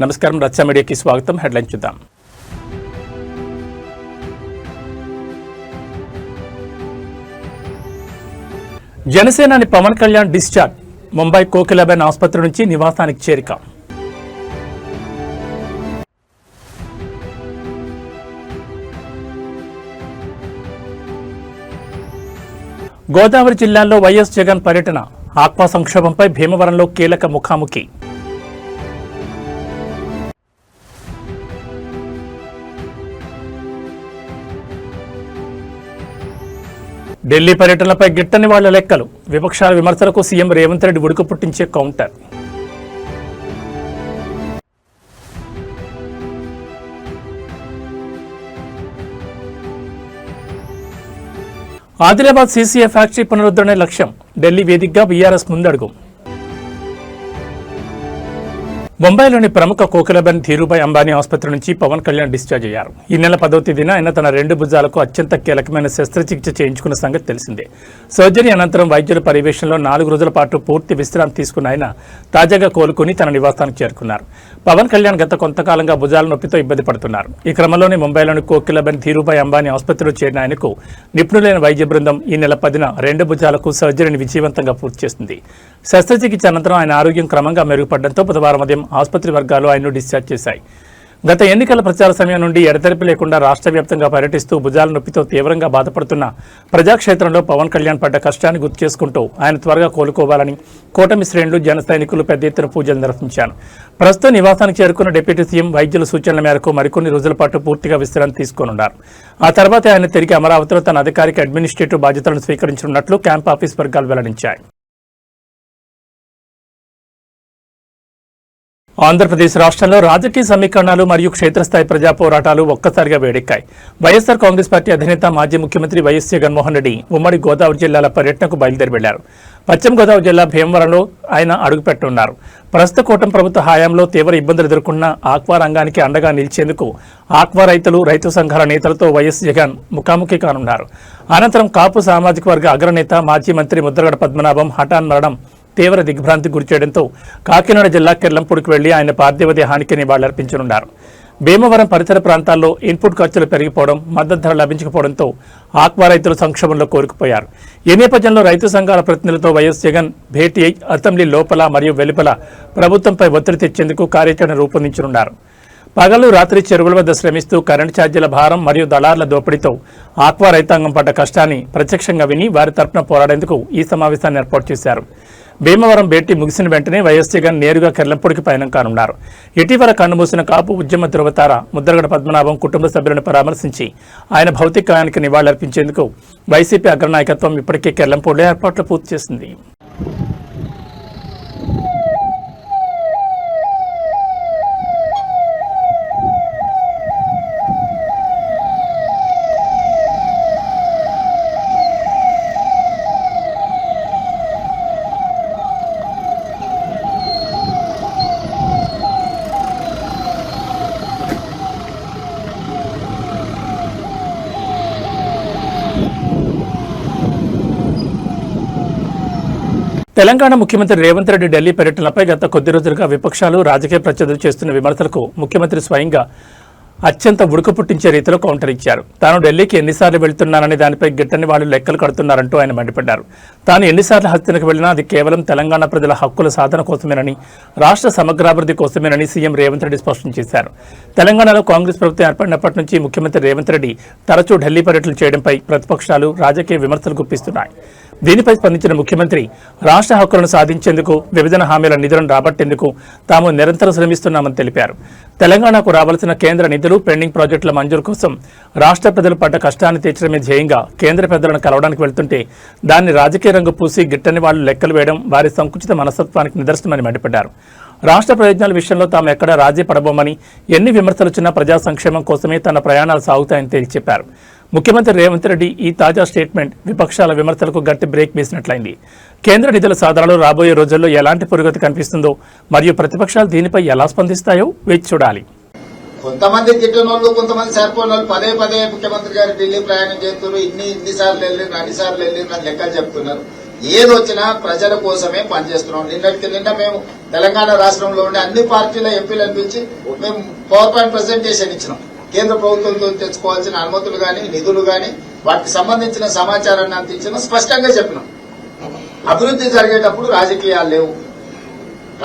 నమస్కారం, రచ్చ మీడియాకి స్వాగతం. హెడ్లైన్ చూద్దాం. జనసేనాని పవన్ కళ్యాణ్ డిశ్చార్జ్. ముంబై కోకిలాబెన్ ఆసుపత్రి నుంచి నివాసానికి చేరిక. గోదావరి జిల్లాలో వైఎస్ జగన్ పర్యటన. ఆక్వా సంక్షోభంపై భీమవరంలో కీలక ముఖాముఖి. ఢిల్లీ పర్యటనలపై గిట్టని వాళ్ల లెక్కలు. విపక్షాల విమర్శలకు సీఎం రేవంత్ రెడ్డి ఉడుకు పుట్టించే కౌంటర్. ఆదిలాబాద్ సీసీఏ ఫ్యాక్టరీ పునరుద్ధరణ లక్ష్యం. ఢిల్లీ వేదికగా బీఆర్ఎస్ ముందడుగు. ముంబైలోని ప్రముఖ కోకిలాబెన్ ధీరుభాయ్ అంబానీ ఆసుపత్రి నుంచి పవన్ కళ్యాణ్ డిశ్చార్జ్ అయ్యారు. ఈ నెల 10వ తేదీన ఆయన తన 2 భుజాలకు అత్యంత కీలకమైన శస్త్రచికిత్స చేయించుకున్న సంగతి తెలిసిందే. సర్జరీ అనంతరం వైద్యుల పర్యవేక్షణలో 4 రోజుల పాటు పూర్తి విశ్రాంతి తీసుకున్న ఆయన తాజాగా కోలుకుని తన నివాసానికి చేరుకున్నారు. పవన్ కళ్యాణ్ గత కొంతకాలంగా భుజాల నొప్పితో ఇబ్బంది పడుతున్నారు. ఈ క్రమంలోనే ముంబైలోని కోకిలాబెన్ ధీరుభాయ్ అంబానీ ఆసుపత్రిలో చేరిన ఆయనకు నిపుణులైన వైద్య బృందం ఈ నెల 10న 2 భుజాలకు సర్జరీని విజయవంతంగా పూర్తి చేసింది. శస్త్రచికిత్స అనంతరం ఆయన ఆరోగ్యం క్రమంగా మెరుగుపడడంతో బుధవారం ఉదయం ఆసుపత్రి వర్గాలు ఆయన్ను డిశ్చార్జ్ చేశాయి. గత ఎన్నికల ప్రచార సమయం నుండి ఎడతెరిపి లేకుండా రాష్ట్ర వ్యాప్తంగా పర్యటిస్తూ భుజాల నొప్పితో తీవ్రంగా బాధపడుతున్న ప్రజాక్షేత్రంలో పవన్ కళ్యాణ్ పడ్డ కష్టాన్ని గుర్తు చేసుకుంటూ ఆయన త్వరగా కోలుకోవాలని కూటమి శ్రేణులు, జన సైనికులు పెద్ద ఎత్తున పూజలు నిర్వహించారు. ప్రస్తుతం నివాసానికి చేరుకున్న డిప్యూటీ సీఎం వైద్యుల సూచనల మేరకు మరికొన్ని రోజుల పాటు పూర్తిగా విశ్రాంతి తీసుకోనున్నారు. ఆ తర్వాత ఆయన తిరిగి అమరావతిలో తన అధికారిక అడ్మినిస్ట్రేటివ్ బాధ్యతలను స్వీకరించనున్నట్లు క్యాంప్ ఆఫీస్ వర్గాలు వెల్లడించాయి. ఆంధ్రప్రదేశ్ రాష్ట్రంలో రాజకీయ సమీకరణాలు మరియు క్షేత్రస్థాయి ప్రజా పోరాటాలు ఒక్కసారిగా వేడెక్కాయి. వైఎస్ఆర్ కాంగ్రెస్ పార్టీ అధినేత మాజీ ముఖ్యమంత్రి వైఎస్ జగన్మోహన్ రెడ్డి ఉమ్మడి గోదావరి జిల్లాల పర్యటనకు బయలుదేరి వెళ్లారు. పశ్చిమ గోదావరి జిల్లా భీమవరంలో ఆయన అడుగుపెట్టనున్నారు. ప్రస్తుత కూటమి ప్రభుత్వ హయాంలో తీవ్ర ఇబ్బందులు ఎదుర్కొన్న ఆక్వా రంగానికి అండగా నిలిచేందుకు ఆక్వా రైతులు, రైతు సంఘాల నేతలతో వైఎస్ జగన్ ముఖాముఖి కానున్నారు. అనంతరం కాపు సామాజిక వర్గ అగ్రనేత మాజీ మంత్రి ముద్రగడ పద్మనాభం హఠాన్ మరణం తీవ్ర దిగ్భ్రాంతికి గురిచేయడంతో కాకినాడ జిల్లా కెర్లంపూడికి వెళ్లి ఆయన పార్థివ దేహానికి నివాళులర్పించనున్నారు. భీమవరం పరిసర ప్రాంతాల్లో ఇన్పుట్ ఖర్చులు పెరిగిపోవడం, మద్దతు ధర లభించకపోవడంతో ఆక్వా రైతులు సంక్షోభంలో కోరుకుపోయారు. ఈ నేపథ్యంలో రైతు సంఘాల ప్రతినిధులతో వైఎస్ జగన్ భేటీ అయి అసెంబ్లీ లోపల మరియు వెలుపల ప్రభుత్వంపై ఒత్తిడి తెచ్చేందుకు కార్యాచరణ రూపొందించనున్నారు. పగలు రాత్రి చెరువుల వద్ద శ్రమిస్తూ కరెంటు ఛార్జీల భారం మరియు దళార్ల దోపిడీతో ఆక్వా రైతాంగం పడ్డ కష్టాన్ని ప్రత్యక్షంగా విని వారి తరపున పోరాడేందుకు ఈ సమావేశాన్ని ఏర్పాటు చేశారు. భీమవరం భేటీ ముగిసిన వెంటనే వైఎస్ జగన్ నేరుగా కెర్లంపూడికి పయనం కానున్నారు. ఇటీవల కన్నుమూసిన కాపు ఉద్యమ ధృవతార ముద్రగడ పద్మనాభం కుటుంబ సభ్యులను పరామర్శించి ఆయన భౌతికాయానికి నివాళులర్పించేందుకు వైసీపీ అగ్రనాయకత్వం ఇప్పటికే కెర్లంపూడిలో ఏర్పాట్లు పూర్తి చేసింది. తెలంగాణ ముఖ్యమంత్రి రేవంత్ రెడ్డి ఢిల్లీ పర్యటనపై గత కొద్ది రోజులుగా విపక్షాలు, రాజకీయ ప్రత్యర్థులు చేస్తున్న విమర్శలకు ముఖ్యమంత్రి స్వయంగా అత్యంత ఉడుకు పుట్టించే రీతిలో కౌంటర్ ఇచ్చారు. తాను ఢిల్లీకి ఎన్నిసార్లు వెళ్తున్నానని దానిపై గిట్టని వాళ్ళు లెక్కలు కడుతున్నారంటూ ఆయన మండిపడ్డారు. తాను ఎన్నిసార్లు హస్తినకు వెళ్లినా అది కేవలం తెలంగాణ ప్రజల హక్కుల సాధన కోసమేనని, రాష్ట్ర సమగ్రాభివృద్ధి కోసమేనని సీఎం రేవంత్ రెడ్డి స్పష్టం చేశారు. తెలంగాణలో కాంగ్రెస్ ప్రభుత్వం ఏర్పడినప్పటి నుంచి ముఖ్యమంత్రి రేవంత్ రెడ్డి తరచూ ఢిల్లీ పర్యటనలు చేయడంపై ప్రతిపక్షాలు రాజకీయ విమర్శలు గుప్పిస్తున్నాయి. దీనిపై స్పందించిన ముఖ్యమంత్రి రాష్ట్ర హక్కులను సాధించేందుకు, విభజన హామీల నిధులను రాబట్టేందుకు తాము నిరంతరం శ్రమిస్తున్నామని తెలిపారు. తెలంగాణకు రావాల్సిన కేంద్ర నిధులు, పెండింగ్ ప్రాజెక్టుల మంజూరు కోసం రాష్ట్ర ప్రజలు పడ్డ కష్టాన్ని తీర్చడమే ధ్యేయంగా కేంద్ర పెద్దలను కలవడానికి వెళ్తుంటే దాన్ని రాజకీయ రంగు పూసి గిట్టని వాళ్ళు లెక్కలు వేయడం వారి సంకుచిత మనస్తత్వానికి నిదర్శనమని మండిపడ్డారు. రాష్ట్ర ప్రయోజనాల విషయంలో తాము ఎక్కడా రాజీ పడబోమని, ఎన్ని విమర్శలు వచ్చినా ప్రజా సంక్షేమం కోసమే తన ప్రయాణాలు సాగుతాయని తేల్చి చెప్పారు. ముఖ్యమంత్రి రేవంత్ రెడ్డి ఈ తాజా స్టేట్మెంట్ విపక్షాల విమర్శలకు గట్టి బ్రేక్ వేసినట్లయింది. కేంద్ర నిధుల సాధనలో రాబోయే రోజుల్లో ఎలాంటి పురోగతి కనిపిస్తుందో మరియు ప్రతిపక్షాలు దీనిపై ఎలా స్పందిస్తాయో వేచి చూడాలి. కొంతమంది తిట్టినోళ్ళు, కొంతమంది సరిపోయిన వాళ్ళు పదే ముఖ్యమంత్రి గారు ఢిల్లీ ప్రయాణం చేస్తున్నారు, ఇన్నిసార్లు వెళ్ళి అన్నిసార్లు వెళ్ళి నాకు లెక్కలు చెప్తున్నారు. ఏది వచ్చినా ప్రజల కోసమే పనిచేస్తున్నాం. నిన్న మేము తెలంగాణ రాష్ట్రంలో ఉండే అన్ని పార్టీల ఎంపీలను పిలిచి మేము పవర్ పాయింట్ ప్రజెంటేషన్ ఇచ్చినాం. కేంద్ర ప్రభుత్వంతో తెచ్చుకోవాల్సిన అనుమతులు గాని నిధులు గాని వాటికి సంబంధించిన సమాచారాన్ని అందించిన స్పష్టంగా చెప్పినాం. అభివృద్ధి జరిగేటప్పుడు రాజకీయాలు లేవు.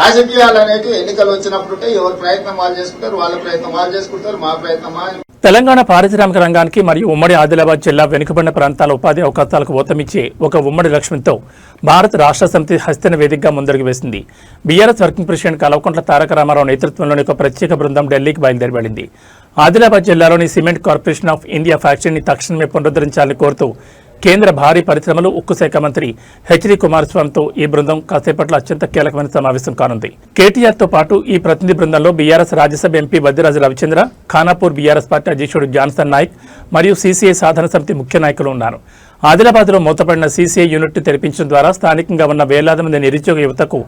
రాజకీయాలు అనేవి ఎన్నికలు వచ్చినప్పుడు ఎవరి ప్రయత్నం వాళ్ళు చేసుకుంటారు, వాళ్ళ ప్రయత్నం వాళ్ళు చేసుకుంటారు, మా ప్రయత్నం తెలంగాణ పారిశ్రామిక రంగానికి మరియు ఉమ్మడి ఆదిలాబాద్ జిల్లా వెనుకబడిన ప్రాంతాల ఉపాధి అవకాశాలకు ఊతమిచ్చే ఒక ఉమ్మడి లక్ష్యంతో భారత రాష్ట్ర సమితి హస్తిన వేదికగా ముందడుగు వేసింది. BRS working president Kalvakuntla Taraka Ramarao నేతృత్వంలోని ఒక ప్రత్యేక బృందం ఢిల్లీకి బయలుదేరి వెళ్లింది. ఆదిలాబాద్ జిల్లాలోని సిమెంట్ కార్పొరేషన్ ఆఫ్ ఇండియా ఫ్యాక్టరీని తక్షణమే పునరుద్ధరించాలని కోరుతూ కేంద్ర భారీ పరిశ్రమలు ఉక్కు శాఖ మంత్రి హెచ్డి కుమారస్వామితో ఈ బృందం కాసేపట్లో అత్యంత కీలకమైన సమావేశం కానుంది. కేటీఆర్ తో పాటు ఈ ప్రతినిధి బృందంలో BRS Rajya Sabha MP Vaddiraju Ravichandra, Khanapur BRS party అధ్యక్షుడు జాన్సన్ నాయక్ మరియు సీసీఐ సాధన సమితి ముఖ్య నాయకులు ఉన్నారు. ఆదిలాబాద్లో మూతపడిన సీసీఐ యూనిట్ తెరిపించడం ద్వారా స్థానికంగా ఉన్న వేలాది మంది నిరుద్యోగ యువతకు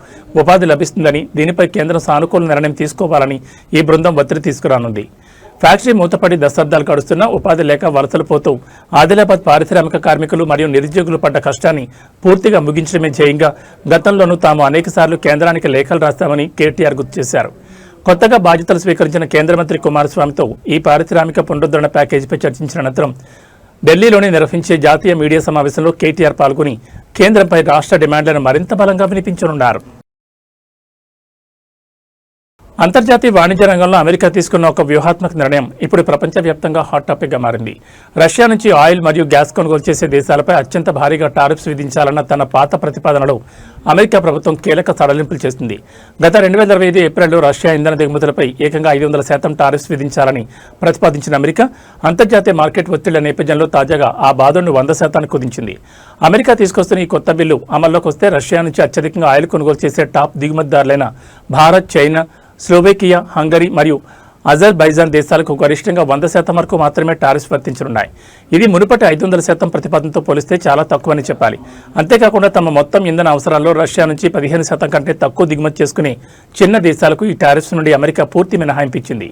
ఉపాధి లభిస్తుందని, దీనిపై కేంద్రం సానుకూల నిర్ణయం తీసుకోవాలని ఈ బృందం ఒత్తిడి తీసుకురానుంది. ఫ్యాక్టరీ మూతపడి దశాబ్దాలు గడుస్తున్న ఉపాధి లేక వలసలు పోతూ ఆదిలాబాద్ పారిశ్రామిక కార్మికులు మరియు నిరుద్యోగులు పడ్డ కష్టాన్ని పూర్తిగా ముగించడమే ధ్యేయంగా గతంలోనూ తాము అనేకసార్లు కేంద్రానికి లేఖలు రాస్తామని కేటీఆర్ గుర్తు చేశారు. కొత్తగా బాధ్యతలు స్వీకరించిన కేంద్ర మంత్రి కుమారస్వామితో ఈ పారిశ్రామిక పునరుద్ధరణ ప్యాకేజీపై చర్చించిన అనంతరం ఢిల్లీలోని నిర్వహించే జాతీయ మీడియా సమావేశంలో కేటీఆర్ పాల్గొని కేంద్రంపై రాష్ట్ర డిమాండ్లను మరింత బలంగా వినిపించనున్నారు. అంతర్జాతీయ వాణిజ్య రంగంలో అమెరికా తీసుకున్న ఒక వ్యూహాత్మక నిర్ణయం ఇప్పుడు ప్రపంచవ్యాప్తంగా హాట్ టాపిక్గా మారింది. రష్యా నుంచి ఆయిల్ మరియు గ్యాస్ కొనుగోలు చేసే దేశాలపై అత్యంత భారీగా టారిఫ్స్ విధించాలన్న తన పాత ప్రతిపాదనలో అమెరికా ప్రభుత్వం కీలక సడలింపులు చేస్తుంది. గత 2025 ఏప్రిల్లో రష్యా ఇంధన దిగుమతులపై ఏకంగా 500% టారిఫ్స్ విధించాలని ప్రతిపాదించిన అమెరికా అంతర్జాతీయ మార్కెట్ ఒత్తిళ్ల నేపథ్యంలో తాజాగా ఆ బాధను 100% కుదించింది. అమెరికా తీసుకొస్తున్న ఈ కొత్త బిల్లు అమల్లోకి వస్తే రష్యా నుంచి అత్యధికంగా ఆయిల్ కొనుగోలు చేసే టాప్ దిగుమతిదారులైన భారత్, చైనా, స్లోవేకియా, హంగరీ మరియు అజర్బైజాన్ దేశాలకు గరిష్టంగా 100% వరకు మాత్రమే టారిఫ్స్ వర్తించనున్నాయి. ఇది మునుపటి 500% ప్రతిపాదనతో పోలిస్తే చాలా తక్కువని చెప్పాలి. అంతేకాకుండా తమ మొత్తం ఇంధన అవసరాల్లో రష్యా నుంచి 15% కంటే తక్కువ దిగుమతి చేసుకునే చిన్న దేశాలకు ఈ టారిఫ్స్ నుండి అమెరికా పూర్తి మినహాయింపు ఇచ్చింది.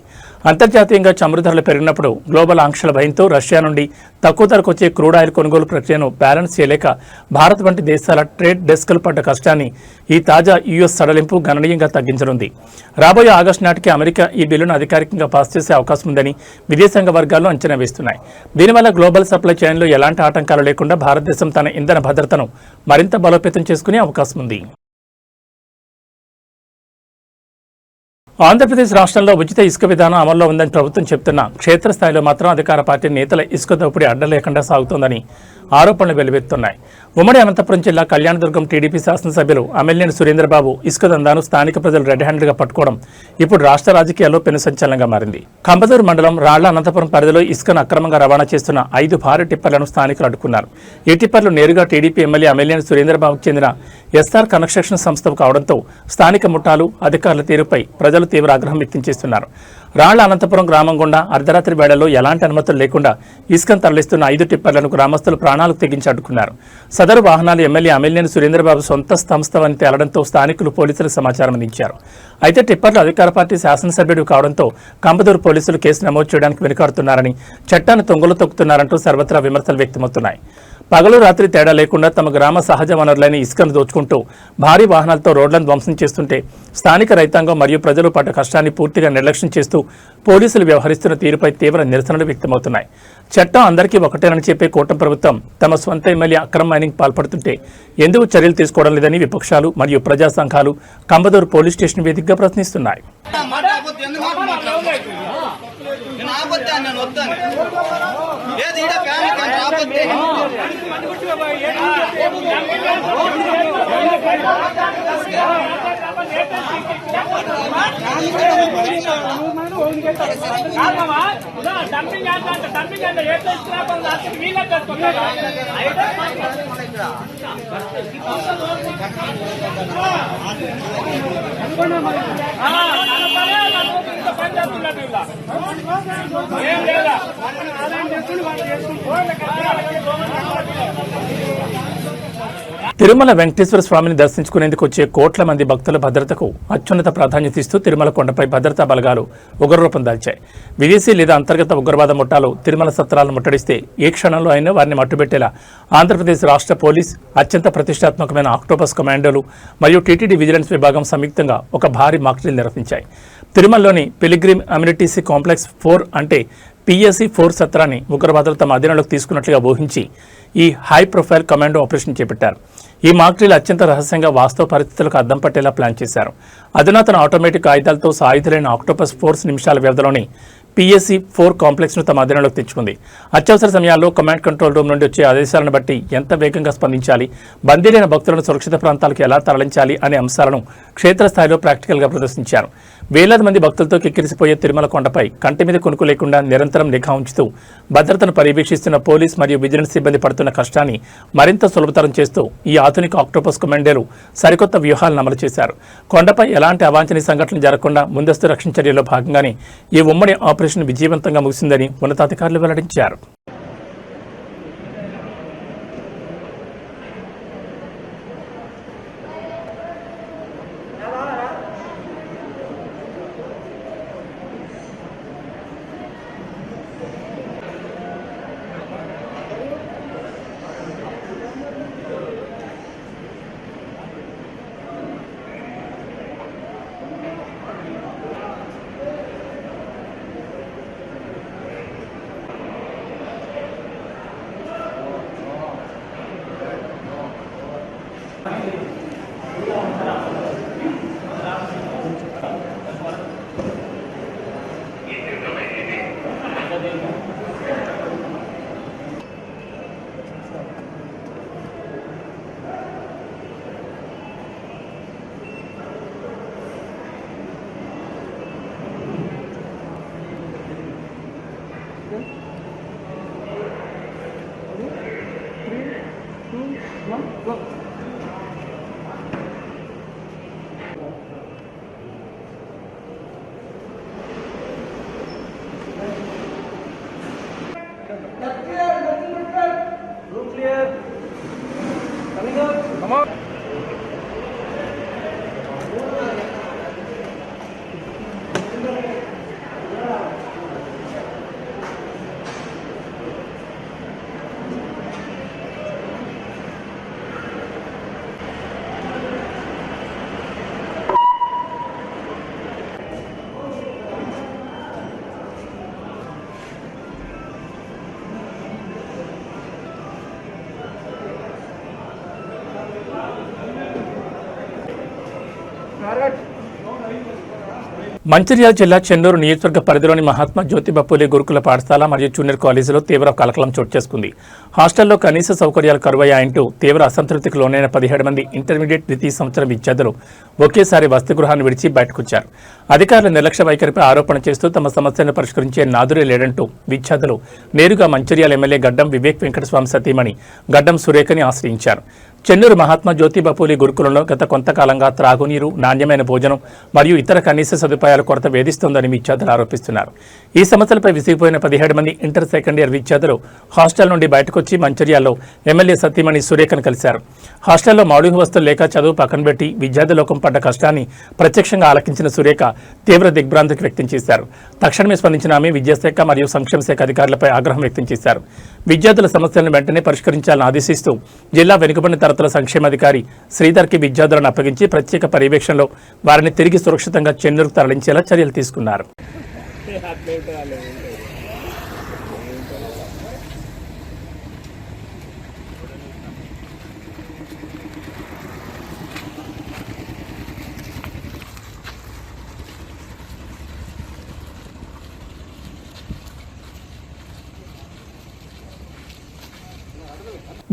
అంతర్జాతీయంగా చమురు ధరలు పెరిగినప్పుడు గ్లోబల్ ఆంక్షల భయంతో రష్యా నుండి తక్కువ ధరకు వచ్చే క్రూడ్ ఆయిల్ కొనుగోలు ప్రక్రియను బ్యాలెన్స్ చేయలేక భారత్ వంటి దేశాల ట్రేడ్ డెస్క్లు పడ్డ కష్టాన్ని ఈ తాజా యూఎస్ సడలింపు గణనీయంగా తగ్గించనుంది. రాబోయే ఆగస్టు నాటికి అమెరికా ఈ బిల్లును అధికారికంగా పాస్ చేసే అవకాశం ఉందని విదేశాంగ వర్గాలు అంచనా వేస్తున్నాయి. దీనివల్ల గ్లోబల్ సప్లై చైన్లో ఎలాంటి ఆటంకాలు లేకుండా భారతదేశం తన ఇంధన భద్రతను మరింత బలోపేతం చేసుకునే అవకాశం ఉంది. ఆంధ్రప్రదేశ్ రాష్ట్రంలో ఉచిత ఇసుక విధానం అమల్లో ఉందని ప్రభుత్వం చెబుతున్న క్షేత్రస్థాయిలో మాత్రం అధికార పార్టీ నేతల ఇసుక దోపిడీ అడ్డం లేకుండా సాగుతోందని ఆరోపణలు వెలువెత్తున్నాయి. ఉమ్మడి అనంతపురం జిల్లా కళ్యాణదుర్గం టీడీపీ శాసనసభ్యులు అమెల్యేని సురేంద్రబాబు ఇసుక దందాను స్థానిక ప్రజలు రెడ్ హ్యాండెడ్గా పట్టుకోవడం ఇప్పుడు రాష్ట్ర రాజకీయాల్లో పెను సంచలనంగా మారింది. కంబదూరు మండలం రాళ్ల అనంతపురం పరిధిలో ఇసుకను అక్రమంగా రవాణా చేస్తున్న 5 భారీ టిప్పర్లను స్థానికులు అడ్డుకున్నారు. ఈ టిప్పర్లు నేరుగా టీడీపీ ఎమ్మెల్యే అమెల్యేని సురేంద్రబాబుకు చెందిన ఎస్ఆర్ కన్స్ట్రక్షన్ సంస్థకు కావడంతో స్థానిక ముఠాలు అధికారుల తీరుపై ప్రజలు తీవ్ర ఆగ్రహం వ్యక్తం చేస్తున్నారు. రాళ్ల అనంతపురం గ్రామం గుండా అర్ధరాత్రి వేళల్లో ఎలాంటి అనుమతులు లేకుండా ఇసుకను తరలిస్తున్న 5 టిప్పర్లను గ్రామస్తులు ప్రాణాలకు తెగించి అడ్డుకున్నారు. సదరు వాహనాలు ఎమ్మెల్యే అమెల్యేని సురేంద్రబాబు సొంత సంస్థవని తేలడంతో స్థానికులు పోలీసులకు సమాచారం అందించారు. అయితే టిప్పర్లు అధికార పార్టీ శాసనసభ్యుడు కావడంతో కంబదూరు పోలీసులు కేసు నమోదు చేయడానికి వెనుకాడుతున్నారని, చట్టాన్ని తొంగలు తొక్కుతున్నారంటూ సర్వత్రా విమర్శలు వ్యక్తమవుతున్నాయి. పగలు రాత్రి తేడా లేకుండా తమ గ్రామ సహజ వనరులైన ఇసుకను దోచుకుంటూ భారీ వాహనాలతో రోడ్లను ధ్వంసం చేస్తుంటే స్థానిక రైతాంగం మరియు ప్రజలు పడ్డ కష్టాన్ని పూర్తిగా నిర్లక్ష్యం చేస్తూ పోలీసులు వ్యవహరిస్తున్న తీరుపై తీవ్ర నిరసనలు వ్యక్తమవుతున్నాయి. చట్టం అందరికీ ఒకటేనని చెప్పే కూటమి ప్రభుత్వం తమ స్వంత ఎమ్మెల్యే అక్రమ మైనింగ్ పాల్పడుతుంటే ఎందుకు చర్యలు తీసుకోవడం లేదని విపక్షాలు మరియు ప్రజా సంఘాలు కంబదూరు పోలీస్ స్టేషన్ వేదికగా ప్రశ్నిస్తున్నాయి. తిరుమల వెంకటేశ్వర స్వామిని దర్శించుకునేందుకు వచ్చే కోట్ల మంది భక్తుల భద్రతకు అత్యున్నత ప్రాధాన్యత ఇస్తూ తిరుమల కొండపై భద్రతా బలగాలు ఉగ్రరూపం దాల్చాయి. విదేశీ లేదా అంతర్గత ఉగ్రవాద ముఠాలు తిరుమల సత్రాలను ముట్టడిస్తే ఏ క్షణంలో అయినా వారిని మట్టుబెట్టేలా ఆంధ్రప్రదేశ్ రాష్ట్ర పోలీస్, అత్యంత ప్రతిష్టాత్మకమైన ఆక్టోపస్ కమాండోలు మరియు టీటీడీ విజిలెన్స్ విభాగం సంయుక్తంగా ఒక భారీ మాక్ డ్రిల్ నిర్వహించాయి. తిరుమలలోని పిలిగ్రిమ్ అమ్యూనిటీసీ కాంప్లెక్స్ 4 అంటే PSC 4 సత్రాన్ని ఉగ్రవాదులు తమ అధీనంలోకి తీసుకున్నట్లుగా ఊహించి ఈ హై ప్రొఫైల్ కమాండో ఆపరేషన్ చేపట్టారు. ఈ మాక్ డ్రిల్ అత్యంత రహస్యంగా వాస్తవ పరిస్థితులకు అద్దం పట్టేలా ప్లాన్ చేశారు. అధునాతన ఆటోమేటిక్ ఆయుధాలతో సాయుధులైన ఆక్టోపస్ 4 నిమిషాల వ్యవధిలోని PSC 4 కాంప్లెక్స్ను తమ అధీనంలోకి తెచ్చుకుంది. అత్యవసర సమయాల్లో కమాండ్ కంట్రోల్ రూమ్ నుండి వచ్చే ఆదేశాలను బట్టి ఎంత వేగంగా స్పందించాలి, బందీలైన భక్తులను సురక్షిత ప్రాంతాలకు ఎలా తరలించాలి అనే అంశాలను క్షేత్రస్థాయిలో ప్రాక్టికల్గా ప్రదర్శించారు. వేలాది మంది భక్తులతో కిక్కిరిసిపోయే తిరుమల కొండపై కంటి మీద కొనుక్కు లేకుండా నిరంతరం నిఘా ఉంచుతూ భద్రతను పర్యవేక్షిస్తున్న పోలీస్ మరియు విజిలెన్స్ సిబ్బంది పడుతున్న కష్టాన్ని మరింత సులభతరం చేస్తూ ఈ ఆధునిక ఆక్టోపస్ కమాండోలు సరికొత్త వ్యూహాలను అమలు చేశారు. కొండపై ఎలాంటి అవాంఛనీయ సంఘటనలు జరగకుండా ముందస్తు రక్షణ చర్యల్లో భాగంగానే ఈ ఉమ్మడి ఆపరేషన్ విజయవంతంగా ముగిసిందని ఉన్నతాధికారులు వెల్లడించారు. మంచిర్యాల జిల్లా చెన్నూరు నియోజకవర్గ పరిధిలోని మహాత్మా జ్యోతిబా పూలే గురుకుల పాఠశాల మరియు జూనియర్ కాలేజీలో తీవ్ర కలకలం చోటు చేసుకుంది. హాస్టల్లో కనీస సౌకర్యాలు కరువయ్యాయంటూ తీవ్ర అసంతృప్తికి లోనైన 17 మంది ఇంటర్మీడియట్ ద్వితీయ సంవత్సరం విద్యార్థులు ఒకేసారి వసతి గృహాన్ని విడిచి బయటకొచ్చారు. అధికారుల నిర్లక్ష్య వైఖరిపై ఆరోపణ చేస్తూ తమ సమస్యలను పరిష్కరించే నాదురే లేడంటూ విద్యార్థులు నేరుగా మంచిర్యాల ఎమ్మెల్యే గడ్డం వివేక్ వెంకటస్వామి సతీమణి గడ్డం సురేఖని ఆశ్రయించారు. చెన్నూరు మహాత్మా జ్యోతిబా పూలే గురుకులంలో గత కొంతకాలంగా త్రాగునీరు, నాణ్యమైన భోజనం మరియు ఇతర కనీస సదుపాయాల కొరత వేధిస్తోందని విద్యార్థులు ఆరోపిస్తున్నారు. ఈ సమస్యలపై విసిగిపోయిన 17 మంది ఇంటర్ సెకండ్ ఇయర్ విద్యార్థులు హాస్టల్ నుండి బయటకొచ్చి మంచిర్యాలలో ఎమ్మెల్యే సతీమణి సురేఖను కలిశారు. హాస్టల్లో మౌలిక వస్తువులు లేక చదువు పక్కన పెట్టి విద్యార్థి లోకం పడ్డ కష్టాన్ని ప్రత్యక్షంగా ఆలకించిన సురేఖ తీవ్ర దిగ్భ్రాంతికి వ్యక్తం చేశారు. తక్షణమే స్పందించిన ఆమె విద్యాశాఖ మరియు సంక్షేమ శాఖ అధికారులపై ఆగ్రహం వ్యక్తం చేశారు. విద్యార్థుల సమస్యలను వెంటనే పరిష్కరించాలని ఆదేశిస్తూ జిల్లా వెనుకబడిన తరగతుల సంక్షేమాధికారి శ్రీధర్కి విద్యార్థులను అప్పగించి ప్రత్యేక పర్యవేక్షణలో వారిని తిరిగి సురక్షితంగా చెన్నూరుకు తరలించేలా చర్యలు తీసుకున్నారు.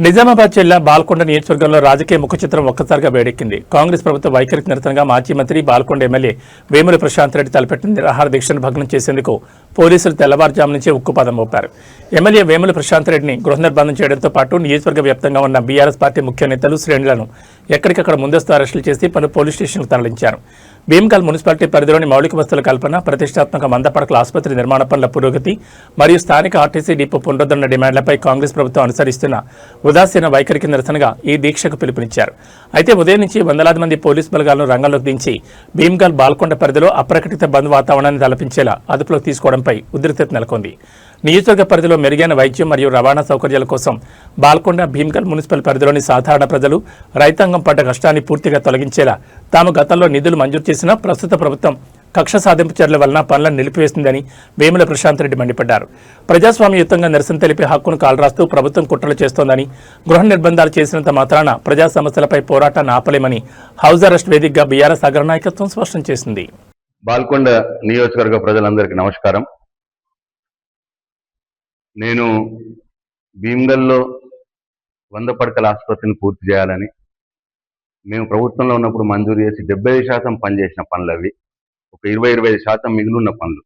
నిజామాబాద్ జిల్లా బాల్కొండ నియోజకవర్గంలో రాజకీయ ముఖచిత్రం ఒక్కసారిగా వేడెక్కింది. కాంగ్రెస్ ప్రభుత్వ వైఖరికి నిరసనగా మాజీ మంత్రి బాల్కొండ ఎమ్మెల్యే వేముల ప్రశాంత్ రెడ్డి తలపెట్టిన నిరాహార దీక్షను భగ్నం చేసేందుకు పోలీసులు తెల్లవారుజాము నుంచే ఉక్కుపాదం మోపారు. ఎమ్మెల్యే వేముల ప్రశాంత్ రెడ్డిని గృహ నిర్బంధం చేయడంతో పాటు నియోజకవర్గ వ్యాప్తంగా ఉన్న బీఆర్ఎస్ పార్టీ ముఖ్య నేతలు, శ్రేణులను ఎక్కడికక్కడ ముందస్తు అరెస్టులు చేసి పలు పోలీస్ స్టేషన్లకు తరలించారు. భీమ్గల్ మున్సిపాలిటీ పరిధిలోని మౌలిక వసతుల కల్పన, ప్రతిష్టాత్మక మందపడకల ఆసుపత్రి నిర్మాణ పనుల పురోగతి మరియు స్థానిక ఆర్టీసీ డిపో పునరుద్ధరణ డిమాండ్లపై కాంగ్రెస్ ప్రభుత్వం అనుసరిస్తున్న ఉదాసీన వైఖరికి నిరసనగా ఈ దీక్షకు పిలుపునిచ్చారు. అయితే ఉదయం నుంచి వందలాది మంది పోలీసు బలగాలను రంగంలోకి దించి భీమ్గల్ బాల్కొండ పరిధిలో అప్రకటిత బంద్ వాతావరణాన్ని తలపించేలా అదుపులోకి తీసుకోవడంపై ఉద్రిక్తత నెలకొంది. నియోజకవర్గ పరిధిలో మెరుగైన వైద్యం మరియు రవాణా సౌకర్యాల కోసం బాల్కొండ, భీమ్గల్ మున్సిపల్ పరిధిలోని సాధారణ ప్రజలు, రైతాంగం పడ్డ కష్టాన్ని పూర్తిగా తొలగించేలా తాము గతంలో నిధులు మంజూరు చేసిన ప్రస్తుత ప్రభుత్వం కక్ష సాధింపు చర్యల వలన పనులను నిలిపివేసిందని వేముల ప్రశాంత్ రెడ్డి మండిపడ్డారు. ప్రజాస్వామ్యయుతంగా నిరసన తెలిపే హక్కును కాలరాస్తూ ప్రభుత్వం కుట్రలు చేస్తోందని, గృహ నిర్బంధాలు చేసినంత మాత్రాన ప్రజా సమస్యలపై పోరాటాన్ని ఆపలేమని హౌస్ అరెస్ట్ వేదికగా బీఆర్ఎస్ అగ్రనాయకత్వం స్పష్టం చేసింది. బాల్కొండ నియోజకవర్గ ప్రజలందరికీ నమస్కారం. నేను భీమ్గల్లో 100 పడకల ఆసుపత్రిని పూర్తి చేయాలని మేము ప్రభుత్వంలో ఉన్నప్పుడు మంజూరు చేసి 75% పనిచేసిన పనులు అవి. ఒక 20-25% మిగిలిన పనులు,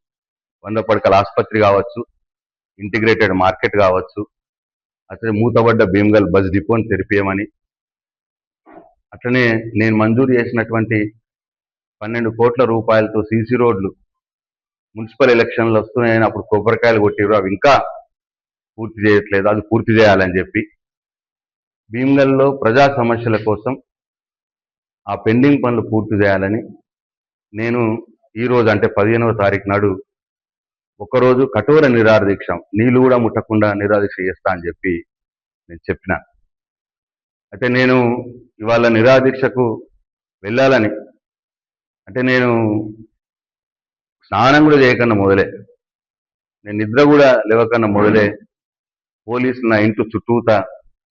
100 పడకల ఆసుపత్రి కావచ్చు, ఇంటిగ్రేటెడ్ మార్కెట్ కావచ్చు, అట్లనే మూతబడ్డ భీమ్గల్ బస్ డిపోని తెరిపేయమని, అట్లనే నేను మంజూరు చేసినటువంటి 12 కోట్ల రూపాయలతో సీసీ రోడ్లు మున్సిపల్ ఎలక్షన్లు వస్తున్నాయని అప్పుడు కొబ్బరికాయలు కొట్టిరు, అవి ఇంకా పూర్తి చేయట్లేదు, అది పూర్తి చేయాలని చెప్పి భీమ్గల్లో ప్రజా సమస్యల కోసం ఆ పెండింగ్ పనులు పూర్తి చేయాలని నేను ఈరోజు అంటే 15వ తారీఖు నాడు ఒకరోజు కఠోర నిరాదీక్ష, నీళ్లు కూడా ముట్టకుండా నిరాదీక్ష చేస్తా అని చెప్పి నేను చెప్పిన. అయితే నేను ఇవాళ నిరాదీక్షకు వెళ్ళాలని అంటే నేను స్నానం కూడా చేయకన్నా మొదలే, నేను నిద్ర కూడా లేవకన్నా మొదలే పోలీసులు నా ఇంటి చుట్టూతా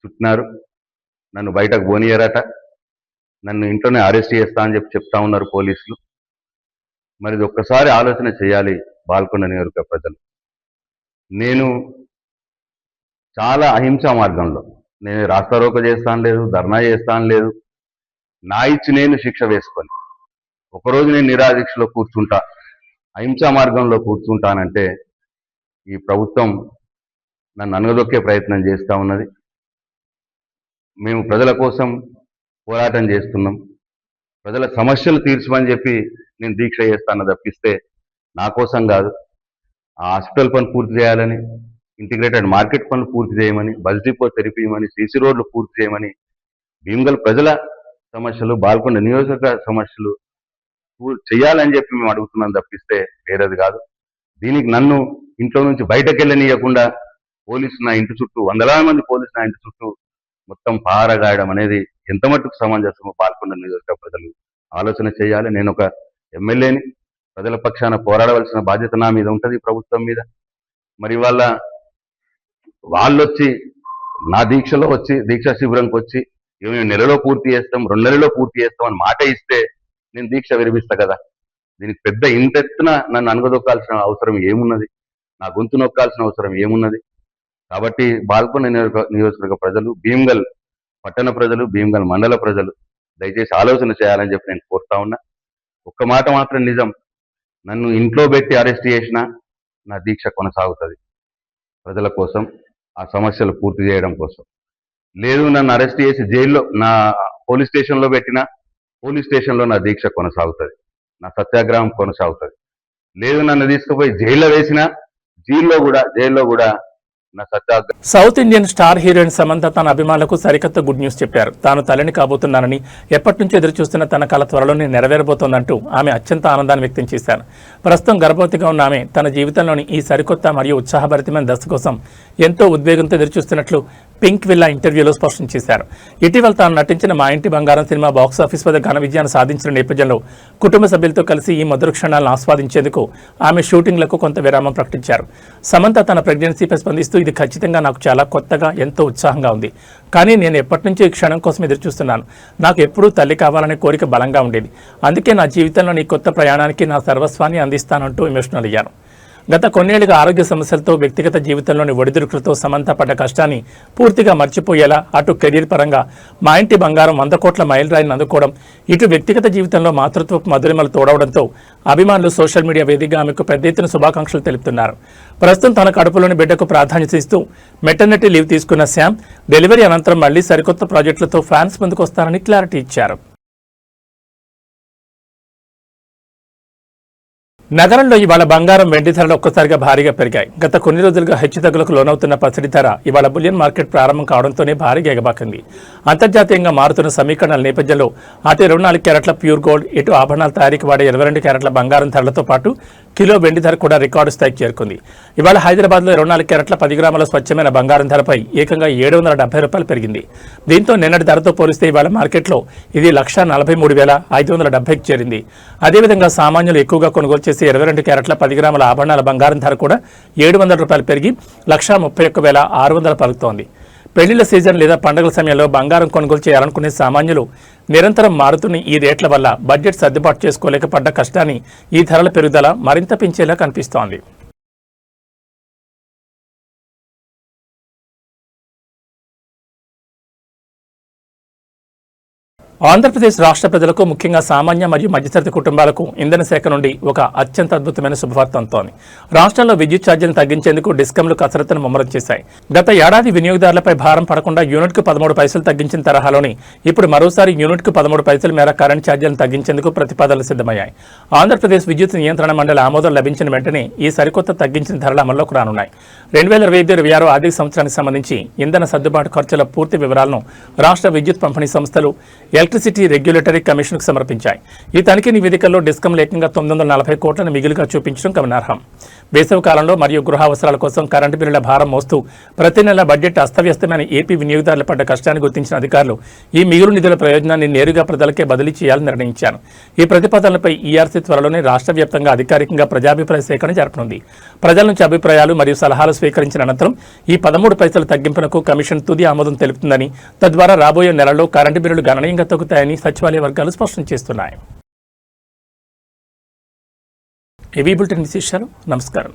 చుట్టినారు. నన్ను బయటకు పోనీయరట, నన్ను ఇంట్లోనే అరెస్ట్ చేస్తా అని చెప్పి చెప్తా ఉన్నారు పోలీసులు. మరి ఇది ఒక్కసారి ఆలోచన చేయాలి బాల్కొండ నియోజకవర్గ ప్రజలు. నేను చాలా అహింసా మార్గంలో, నేను రాస్తారోక చేస్తాను లేదు, ధర్నా చేస్తాను లేదు, నా ఇచ్చి నేను శిక్ష వేసుకొని ఒకరోజు నేను నిరాదీక్షలో కూర్చుంటా, అహింసా మార్గంలో కూర్చుంటానంటే ఈ ప్రభుత్వం నన్ను అనగదొక్కే ప్రయత్నం చేస్తూ ఉన్నది. మేము ప్రజల కోసం పోరాటం చేస్తున్నాం, ప్రజల సమస్యలు తీర్చమని చెప్పి నేను దీక్ష చేస్తాను తప్పిస్తే నా కోసం కాదు. ఆ హాస్పిటల్ పని పూర్తి చేయాలని, ఇంటిగ్రేటెడ్ మార్కెట్ పనులు పూర్తి చేయమని, బస్ డిపో తెరిపియమని, సీసీ రోడ్లు పూర్తి చేయమని, భీమ్గల్ ప్రజల సమస్యలు, బాల్కొండ నియోజకవర్గ సమస్యలు చేయాలని చెప్పి మేము అడుగుతున్నాం తప్పిస్తే వేరేది కాదు. దీనికి నన్ను ఇంట్లో నుంచి బయటకు వెళ్ళనీయకుండా పోలీసు నా ఇంటి చుట్టూ, వందలాది మంది పోలీసు నా ఇంటి చుట్టూ మొత్తం పారగాయడం అనేది ఎంత మట్టుకు సమంజసమో బాల్కొండ నియోజకవర్గ ప్రజలు ఆలోచన చేయాలి. నేను ఒక ఎమ్మెల్యేని, ప్రజల పక్షాన పోరాడవలసిన బాధ్యత నా మీద ఉంటుంది, ప్రభుత్వం మీద. మరి వాళ్ళ వాళ్ళొచ్చి నా దీక్షలో వచ్చి, దీక్షా శిబిరంకి వచ్చి మేము నెలలో పూర్తి చేస్తాం, 2 నెలల్లో పూర్తి చేస్తాం అని మాట ఇస్తే నేను దీక్ష విరమిస్తా కదా. దీనికి పెద్ద ఇంతెత్తున నన్ను అనగదొక్కాల్సిన అవసరం ఏమున్నది, నా గొంతు నొక్కాల్సిన అవసరం ఏమున్నది? కాబట్టి బాల్కొండ నియోజకవర్గ ప్రజలు, భీమ్గల్ పట్టణ ప్రజలు, భీమ్గల్ మండల ప్రజలు దయచేసి ఆలోచన చేయాలని చెప్పి నేను కోరుతా ఉన్నా. ఒక్క మాట మాత్రం నిజం, నన్ను ఇంట్లో పెట్టి అరెస్ట్ చేసినా నా దీక్ష కొనసాగుతుంది ప్రజల కోసం, ఆ సమస్యలు పూర్తి చేయడం కోసం. లేదు నన్ను అరెస్ట్ చేసి జైల్లో, నా పోలీస్ స్టేషన్లో పెట్టినా పోలీస్ స్టేషన్లో నా దీక్ష కొనసాగుతుంది, నా సత్యాగ్రహం కొనసాగుతుంది. లేదు నన్ను తీసుకుపోయి జైల్లో వేసినా జైల్లో కూడా నా సత్యాగ్రహం. South Indian star heroine Samantha తన అభిమానులకు సరికొత్త గుడ్ న్యూస్ చెప్పారు. తాను తల్లిని కాబోతున్నానని, ఎప్పటి నుంచో ఎదురు చూస్తున్న తన కల త్వరలోనే నెరవేరబోతోందంటూ ఆమె అత్యంత ఆనందాన్ని వ్యక్తం చేశారు. ప్రస్తుతం గర్భవతిగా ఉన్న ఆమె తన జీవితంలోని ఈ సరికొత్త మరియు ఉత్సాహభరితమైన దశ కోసం ఎంతో ఉద్వేగంతో ఎదురుచూస్తున్నట్లు పింక్ విల్లా ఇంటర్వ్యూలో స్పష్టం చేశారు. ఇటీవల తాను నటించిన మా ఇంటి బంగారం సినిమా బాక్సాఫీస్ వద్ద ఘన విజయాన్ని సాధించిన నేపథ్యంలో కుటుంబ సభ్యులతో కలిసి ఈ మధుర క్షణాలను ఆస్వాదించేందుకు ఆమె షూటింగ్లకు కొంత విరామం ప్రకటించారు. సమంత తన ప్రెగ్నెన్సీపై స్పందిస్తూ ఇది ఖచ్చితంగా నాకు చాలా కొత్తగా, ఎంతో ఉత్సాహంగా ఉంది. కానీ నేను ఎప్పటి నుంచో ఈ క్షణం కోసం ఎదురు చూస్తున్నాను. నాకు ఎప్పుడూ తల్లి కావాలనే కోరిక బలంగా ఉండేది. అందుకే నా జీవితంలో ఈ కొత్త ప్రయాణానికి నా సర్వస్వాన్ని అందిస్తానంటూ ఎమోషనల్ అయ్యారు. గత కొన్నేళ్లుగా ఆరోగ్య సమస్యలతో, వ్యక్తిగత జీవితంలోని ఒడిదుడుకులతో సమంత పడ్డ కష్టాన్ని పూర్తిగా మర్చిపోయేలా అటు కెరీర్ పరంగా మా ఇంటి బంగారం 100 కోట్ల మైలురాయిని అందుకోవడం, ఇటు వ్యక్తిగత జీవితంలో మాతృత్వపు మధురిమలు తోడవడంతో అభిమానులు సోషల్ మీడియా వేదికగా ఆమెకు పెద్ద ఎత్తున శుభాకాంక్షలు తెలుపుతున్నారు. ప్రస్తుతం తన కడుపులోని బిడ్డకు ప్రాధాన్యత ఇస్తూ మెటర్నిటీ లీవ్ తీసుకున్న శ్యామ్ డెలివరీ అనంతరం మళ్లీ సరికొత్త ప్రాజెక్టులతో ఫ్యాన్స్ ముందుకు వస్తారని క్లారిటీ ఇచ్చారు. నగరంలో ఇవాళ బంగారం వెండి ధరలు ఒక్కసారిగా భారీగా పెరిగాయి. గత కొన్ని రోజులుగా హెచ్చుతగ్గులకు లోనవుతున్న పసిడి ధర ఇవాళ బులియన్ మార్కెట్ ప్రారంభం కావడంతోనే భారీగా ఎగబాకింది. అంతర్జాతీయంగా మారుతున్న సమీకరణల నేపథ్యంలో అటు 24 క్యారెట్ల ప్యూర్ గోల్డ్, ఇటు ఆభరణాల తయారీకి వాడే 22 క్యారెట్ల బంగారం ధరలతో పాటు కిలో వెండి ధర కూడా రికార్డు స్థాయికి చేరుకుంది. ఇవాళ హైదరాబాద్లో 24 క్యారెట్ల 10 గ్రాముల స్వచ్ఛమైన బంగారం ధరపై ఏకంగా ₹770 పెరిగింది. దీంతో నిన్నటి ధరతో పోలిస్తే ఇవాళ మార్కెట్లో ఇది 1,43,570కి చేరింది. అదేవిధంగా సామాన్యులు ఎక్కువగా కొనుగోలు చేసే 22 క్యారెట్ల 10 గ్రాముల ఆభరణాల బంగారం ధర కూడా ₹700 పెరిగి 1,31,600 పలుకుతోంది. పెళ్లిళ్ల సీజన్ లేదా పండుగల సమయంలో బంగారం కొనుగోలు చేయాలనుకునే సామాన్యులు నిరంతరం మారుతున్న ఈ రేట్ల వల్ల బడ్జెట్ సర్దుబాటు చేసుకోలేక పడ్డ కష్టాన్ని ఈ ధరల పెరుగుదల మరింత పెంచేలా కనిపిస్తోంది. ఆంధ్రప్రదేశ్ రాష్ట్ర ప్రజలకు, ముఖ్యంగా సామాన్య మరియు మధ్యతరగతి కుటుంబాలకు ఇంధన శాఖ నుండి ఒక అత్యంత అద్భుతమైన శుభవార్త అందుతోంది. రాష్ట్రంలో విద్యుత్ ఛార్జీలను తగ్గించేందుకు డిస్కంలు కసరత్తును ముమ్మరం చేశాయి. గత ఏడాది వినియోగదారులపై భారం పడకుండా యూనిట్కు 13 పైసలు తగ్గించిన తరహాలోని ఇప్పుడు మరోసారి యూనిట్కు 13 పైసల మేర కరెంట్ ఛార్జీలను తగ్గించేందుకు ప్రతిపాదనలు సిద్ధమయ్యాయి. ఆంధ్రప్రదేశ్ విద్యుత్ నియంత్రణ మండలి ఆమోదం లభించిన వెంటనే ఈ సరికొత్త తగ్గించిన ధరల అమల్లోకి రానున్నాయి. 2025-26 ఆర్థిక సంవత్సరానికి సంబంధించి ఇంధన సర్దుబాటు ఖర్చుల పూర్తి వివరాలను రాష్ట్ర విద్యుత్ పంపిణీ సంస్థలు ఎలక్ట్రిసిటీ రెగ్యులేటరీ కమిషన్కు సమర్పించాయి. ఈ తనిఖీ నివేదికల్లో డిస్కంలు ఏకంగా 940 కోట్లను మిగిలిగా చూపించడం గమనార్హం. వేసవి కాలంలో మరియు గృహ అవసరాల కోసం కరెంటు బిల్లుల భారం మోస్తూ ప్రతి నెల బడ్జెట్ అస్తవ్యస్తమైన ఏపీ వినియోగదారుల పడ్డ కష్టాన్ని గుర్తించిన అధికారులు ఈ మిగులు నిధుల ప్రయోజనాన్ని నేరుగా ప్రజలకే బదిలీ చేయాలని నిర్ణయించారు. ఈ ప్రతిపాదనలపై ఈఆర్సీ త్వరలోనే రాష్ట్ర వ్యాప్తంగా అధికారికంగా ప్రజాభిప్రాయ సేకరణ జరపనుంది. ప్రజల నుంచి అభిప్రాయాలు మరియు సలహాలు స్వీకరించిన అనంతరం ఈ 13 పైసల తగ్గింపునకు కమిషన్ తుది ఆమోదం తెలుపుతుందని, తద్వారా రాబోయే నెలల్లో కరెంటు బిల్లులు గణనీయంగా తగ్గుతాయని సచివాలయ వర్గాలు స్పష్టం చేస్తున్నాయి. ఏవీ బులెటిన్ విశేషాలు. నమస్కారం.